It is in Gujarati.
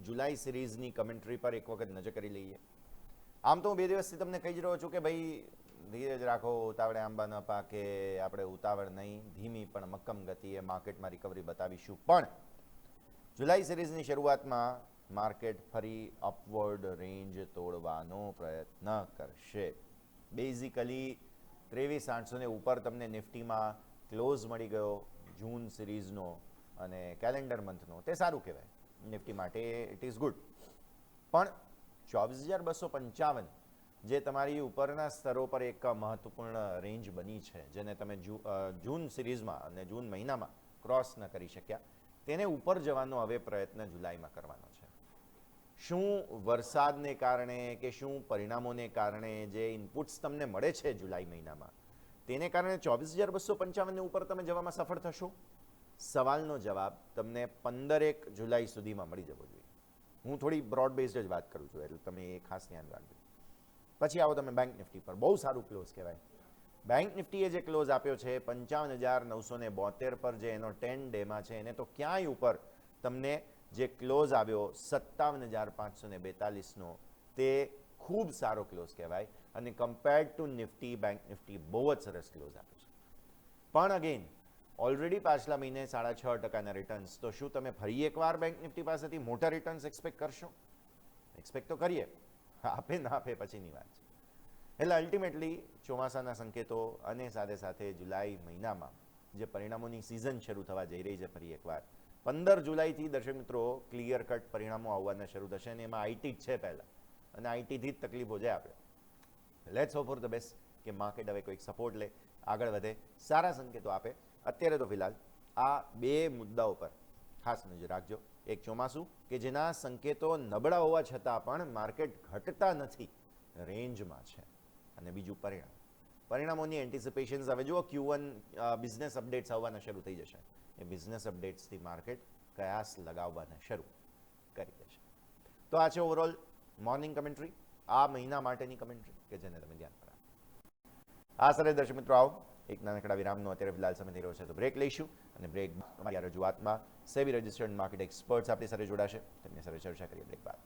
જુલાઈ સિરીઝની કમેન્ટ્રી પર એક વખત નજર કરી લઈએ. આમ તો હું 2 દિવસથી તમને કહી જ રહ્યો છું કે ભાઈ ધીરજ રાખો, ઉતાવળે આંબા ન પાકે, આપણે ઉતાવળ નહીં, ધીમી પણ મક્કમ ગતિએ માર્કેટમાં રિકવરી બતાવીશું. પણ જુલાઈ સિરીઝની શરૂઆતમાં માર્કેટ ફરી અપવર્ડ રેન્જ તોડવાનો પ્રયત્ન કરશે. બેઝિકલી 23,800 ઉપર તમને નિફ્ટીમાં ક્લોઝ મળી ગયો જૂન સિરીઝનો અને કેલેન્ડર મંથનો, તે સારું કહેવાય નિફ્ટી માટે, ઇટ ઇઝ ગુડ. પણ 24,255 જે તમારી ઉપરના સ્તરો પર એક મહત્વપૂર્ણ રેન્જ બની છે, જેને તમે જૂન સિરીઝમાં અને જૂન મહિનામાં ક્રોસ ન કરી શક્યા, તેને ઉપર જવાનો હવે પ્રયત્ન જુલાઈમાં કરવાનો છે. શું વરસાદને કારણે કે શું પરિણામોને કારણે જે ઇનપુટ્સ તમને મળે છે જુલાઈ મહિનામાં, તેને કારણે 24,255 ઉપર તમે જવામાં સફળ થશો? સવાલનો જવાબ તમને 15 જુલાઈ સુધીમાં મળી જવો જોઈએ. હું થોડી બ્રોડ બેઝડ જ વાત કરું છું, એટલે તમે એ ખાસ ધ્યાન રાખજો. પછી આવો તમે બેંક નિફ્ટી પર. બહુ સારું ક્લોઝ કહેવાય. બેંક નિફ્ટીએ જે ક્લોઝ આપ્યો છે 55,972 પર, જે એનો 10 ડેમાં છે, એને તો ક્યાંય ઉપર તમને જે ક્લોઝ આવ્યો 57,542નો, તે ખૂબ સારો ક્લોઝ કહેવાય. અને compared to Nifty, bank Nifty બહુ જ સરસ ક્લોઝ આપ્યો છે. પણ અગેન ઓલરેડી પાછલા મહિને 6.5% રિટર્ન્સ, તો શું તમે ફરી એકવાર બેંક નિફ્ટી પાસેથી મોટા રિટર્ન્સ એક્સપેક્ટ કરશો? એક્સપેક્ટ તો કરીએ, આપે ના આપે પછીની વાત છે. એટલે અલ્ટિમેટલી ચોમાસાના સંકેતો અને સાથે સાથે જુલાઈ મહિનામાં જે પરિણામોની સિઝન શરૂ થવા જઈ રહી છે, ફરી એકવાર 15 જુલાઈથી દર્શક મિત્રો ક્લિયર કટ પરિણામો આવવાના શરૂ થશે. અને એમાં આઈટી જ છે પહેલાં, અને આઈટીથી જ તકલીફો છે આપણે. Let's hope for the best કે માર્કેટ હવે કોઈક સપોર્ટ લે, આગળ વધે, સારા સંકેતો આપે. અત્યારે તો ફિલહાલ આ 2 મુદ્દાઓ પર ખાસ નજર રાખજો. એક ચોમાસું કે જેના સંકેતો નબળા હોવા છતાં પણ માર્કેટ ઘટતા નથી, રેન્જમાં છે. અને બીજું પરિણામોની એન્ટિસિપેશન્સ. હવે જુઓ Q1 બિઝનેસ અપડેટ્સ આવવાના શરૂ થઈ જશે. એ બિઝનેસ અપડેટ્સથી માર્કેટ કયાસ લગાવવાના શરૂ કરી દેશે. તો આ છે ઓવરઓલ મોર્નિંગ કમેન્ટ્રી, આ મહિના માટેની કમેન્ટ્રી કે જેને તમે ધ્યાન પર રાખો. આ સાથે દર્શક મિત્રો આવો એક નાનકડા વિરામનો અત્યારે ફિલહાલ સમય થઈ રહ્યો છે, તો બ્રેક લઈશું. અને બ્રેક અમારી રજૂઆતમાં સેબી રજિસ્ટર્ડ માર્કેટ એક્સપર્ટ્સ આપણી સાથે જોડાશે, તેમની સાથે ચર્ચા કરીએ બ્રેક બાદ.